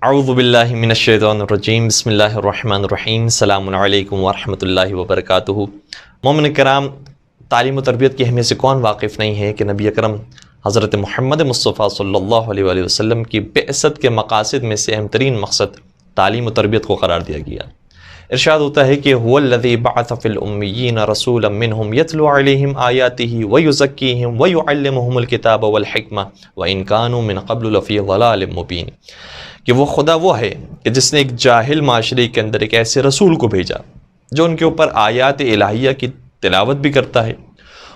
اعوذ باللہ من الشیطان الرجیم بسم اللہ الرحمن الرحیم السلام علیکم ورحمۃ اللہ وبرکاتہ۔ مومن کرام، تعلیم و تربیت کی اہمیت سے کون واقف نہیں ہے کہ نبی اکرم حضرت محمد مصطفیٰ صلی اللہ علیہ وآلہ وسلم کی بعثت کے مقاصد میں سے اہم ترین مقصد تعلیم و تربیت کو قرار دیا گیا۔ ارشاد ہوتا ہے کہ هو الذی بعث فی الامیین رسولا منہم یتلو علیہم آیاتہ ویزکیہم ویعلمہم الکتاب والحکمہ وان کانوا من قبل لفی ضلال مبین، کہ وہ خدا وہ ہے کہ جس نے ایک جاہل معاشرے کے اندر ایک ایسے رسول کو بھیجا جو ان کے اوپر آیات الہیہ کی تلاوت بھی کرتا ہے،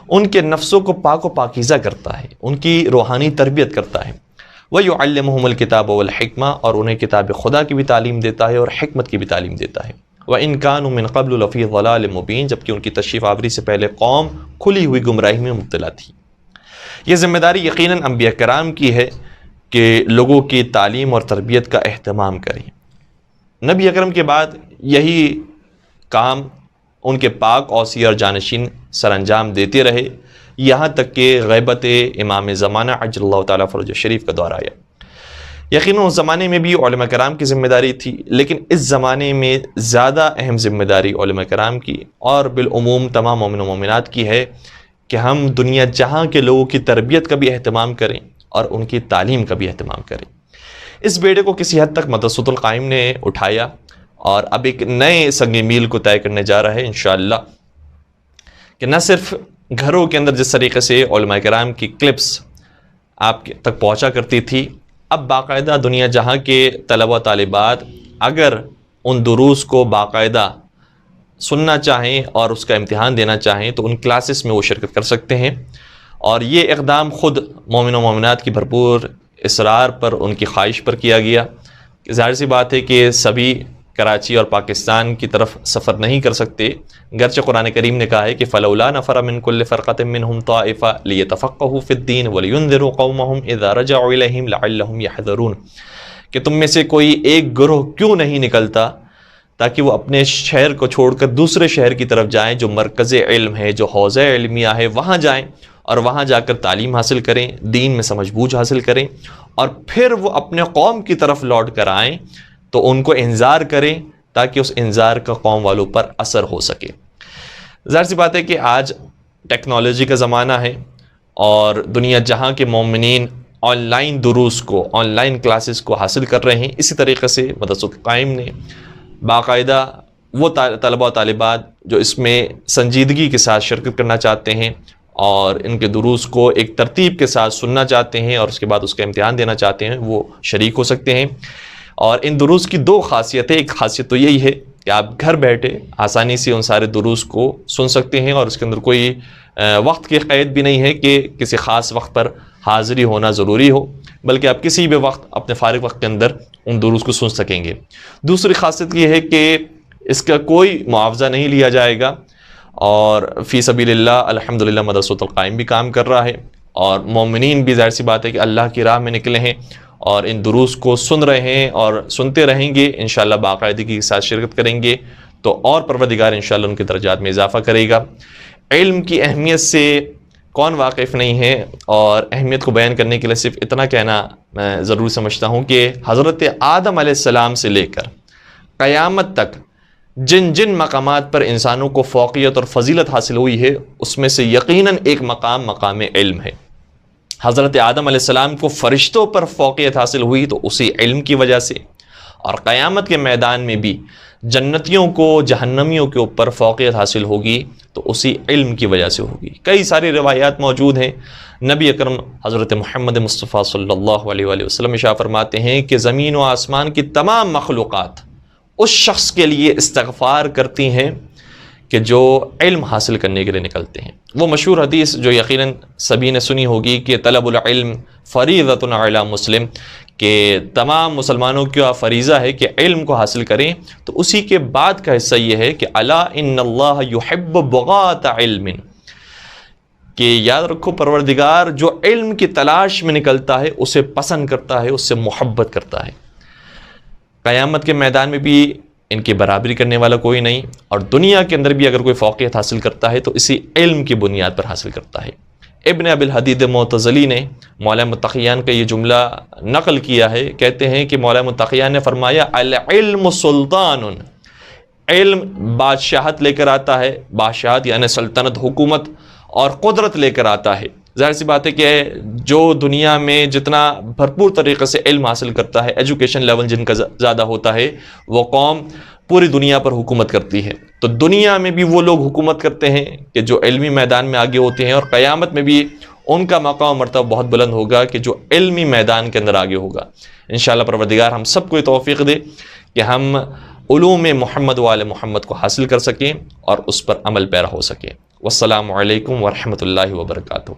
ان کے نفسوں کو پاک و پاکیزہ کرتا ہے، ان کی روحانی تربیت کرتا ہے، وَيُعَلِّمُهُمُ الْكِتَابَ وَالْحِكْمَةَ، اور انہیں کتاب خدا کی بھی تعلیم دیتا ہے اور حکمت کی بھی تعلیم دیتا ہے۔ وَإِن كَانُوا مِن قَبْلُ لَفِي ضَلَالٍ مُبِينٍ، جبکہ ان کی تشریف آوری سے پہلے قوم کھلی ہوئی گمراہی میں مبتلا تھی۔ یہ ذمہ داری یقیناً انبیاء کرام کی ہے کہ لوگوں کی تعلیم اور تربیت کا اہتمام کریں۔ نبی اکرم کے بعد یہی کام ان کے پاک اوصی اور جانشین سر انجام دیتے رہے، یہاں تک کہ غیبت امام زمانہ عجل اللہ تعالیٰ فرجہ شریف کا دور آیا۔ یقیناً اس زمانے میں بھی علماء کرام کی ذمہ داری تھی، لیکن اس زمانے میں زیادہ اہم ذمہ داری علماء کرام کی اور بالعموم تمام مومن و مومنات کی ہے کہ ہم دنیا جہاں کے لوگوں کی تربیت کا بھی اہتمام کریں اور ان کی تعلیم کا بھی اہتمام کریں۔ اس بیڑے کو کسی حد تک مدرسۃ القائم نے اٹھایا اور اب ایک نئے سنگ میل کو طے کرنے جا رہا ہے انشاءاللہ، کہ نہ صرف گھروں کے اندر جس طریقے سے علماء کرام کی کلپس آپ تک پہنچا کرتی تھی، اب باقاعدہ دنیا جہاں کے طلبہ و طالبات اگر ان دروس کو باقاعدہ سننا چاہیں اور اس کا امتحان دینا چاہیں تو ان کلاسز میں وہ شرکت کر سکتے ہیں۔ اور یہ اقدام خود مومن و مومنات کی بھرپور اصرار پر، ان کی خواہش پر کیا گیا۔ ظاہر سی بات ہے کہ سبھی کراچی اور پاکستان کی طرف سفر نہیں کر سکتے، گرچہ قرآن کریم نے کہا ہے کہ فلولا نفر من کل فرقة منهم طائفة لیتفقهوا فی الدین ولینذروا قومهم اذا رجعوا الیہم لعلهم یحذرون، کہ تم میں سے کوئی ایک گروہ کیوں نہیں نکلتا تاکہ وہ اپنے شہر کو چھوڑ کر دوسرے شہر کی طرف جائیں جو مرکز علم ہے، جو حوزہ علمیہ ہے، وہاں جائیں اور وہاں جا کر تعلیم حاصل کریں، دین میں سمجھ بوجھ حاصل کریں، اور پھر وہ اپنے قوم کی طرف لوٹ کر آئیں تو ان کو انذار کریں تاکہ اس انذار کا قوم والوں پر اثر ہو سکے۔ ظاہر سی بات ہے کہ آج ٹیکنالوجی کا زمانہ ہے اور دنیا جہاں کے مومنین آن لائن دروس کو، آن لائن کلاسز کو حاصل کر رہے ہیں، اسی طریقے سے مدرسۃ القائم نے باقاعدہ وہ طلبہ و طالبات جو اس میں سنجیدگی کے ساتھ شرکت کرنا چاہتے ہیں اور ان کے دروس کو ایک ترتیب کے ساتھ سننا چاہتے ہیں اور اس کے بعد اس کا امتحان دینا چاہتے ہیں، وہ شریک ہو سکتے ہیں۔ اور ان دروس کی دو خاصیتیں، ایک خاصیت تو یہی ہے کہ آپ گھر بیٹھے آسانی سے ان سارے دروس کو سن سکتے ہیں اور اس کے اندر کوئی وقت کی قید بھی نہیں ہے کہ کسی خاص وقت پر حاضری ہونا ضروری ہو، بلکہ آپ کسی بھی وقت اپنے فارغ وقت کے اندر ان دروس کو سن سکیں گے۔ دوسری خاصیت یہ ہے کہ اس کا کوئی معاوضہ نہیں لیا جائے گا، اور فی سبیل اللہ الحمدللہ مدرسۃ القائم بھی کام کر رہا ہے اور مومنین بھی ظاہر سی بات ہے کہ اللہ کی راہ میں نکلے ہیں اور ان دروس کو سن رہے ہیں اور سنتے رہیں گے، انشاءاللہ باقاعدگی کے ساتھ شرکت کریں گے تو اور پروردگار انشاءاللہ ان کے درجات میں اضافہ کرے گا۔ علم کی اہمیت سے کون واقف نہیں ہے، اور اہمیت کو بیان کرنے کے لیے صرف اتنا کہنا میں ضرور سمجھتا ہوں کہ حضرت آدم علیہ السلام سے لے کر قیامت تک جن جن مقامات پر انسانوں کو فوقیت اور فضیلت حاصل ہوئی ہے، اس میں سے یقیناً ایک مقام علم ہے۔ حضرت آدم علیہ السلام کو فرشتوں پر فوقیت حاصل ہوئی تو اسی علم کی وجہ سے، اور قیامت کے میدان میں بھی جنتیوں کو جہنمیوں کے اوپر فوقیت حاصل ہوگی تو اسی علم کی وجہ سے ہوگی۔ کئی ساری روایات موجود ہیں، نبی اکرم حضرت محمد مصطفیٰ صلی اللہ علیہ وآلہ وسلم ارشاد فرماتے ہیں کہ زمین و آسمان کی تمام مخلوقات اس شخص کے لیے استغفار کرتی ہیں کہ جو علم حاصل کرنے کے لیے نکلتے ہیں۔ وہ مشہور حدیث جو یقیناً سبھی نے سنی ہوگی کہ طلب العلم فریضۃ علی مسلم، کہ تمام مسلمانوں کا فریضہ ہے کہ علم کو حاصل کریں، تو اسی کے بعد کا حصہ یہ ہے کہ الا ان اللہ یحب بغاة علم، کہ یاد رکھو پروردگار جو علم کی تلاش میں نکلتا ہے اسے پسند کرتا ہے، اس سے محبت کرتا ہے۔ قیامت کے میدان میں بھی ان کی برابری کرنے والا کوئی نہیں، اور دنیا کے اندر بھی اگر کوئی فوقیت حاصل کرتا ہے تو اسی علم کی بنیاد پر حاصل کرتا ہے۔ ابن ابی الحدید معتزلی نے مولا متقیان کا یہ جملہ نقل کیا ہے، کہتے ہیں کہ مولا متقیان نے فرمایا العلم سلطان، علم بادشاہت لے کر آتا ہے، بادشاہت یعنی سلطنت، حکومت اور قدرت لے کر آتا ہے۔ ظاہر سی بات ہے کہ جو دنیا میں جتنا بھرپور طریقے سے علم حاصل کرتا ہے، ایجوکیشن لیول جن کا زیادہ ہوتا ہے، وہ قوم پوری دنیا پر حکومت کرتی ہے۔ تو دنیا میں بھی وہ لوگ حکومت کرتے ہیں کہ جو علمی میدان میں آگے ہوتے ہیں، اور قیامت میں بھی ان کا مقام و مرتبہ بہت بلند ہوگا کہ جو علمی میدان کے اندر آگے ہوگا۔ انشاءاللہ پروردگار ہم سب کو یہ توفیق دے کہ ہم علوم محمد و آل محمد کو حاصل کر سکیں اور اس پر عمل پیرا ہو سکیں۔ والسلام علیکم ورحمۃ اللہ وبرکاتہ۔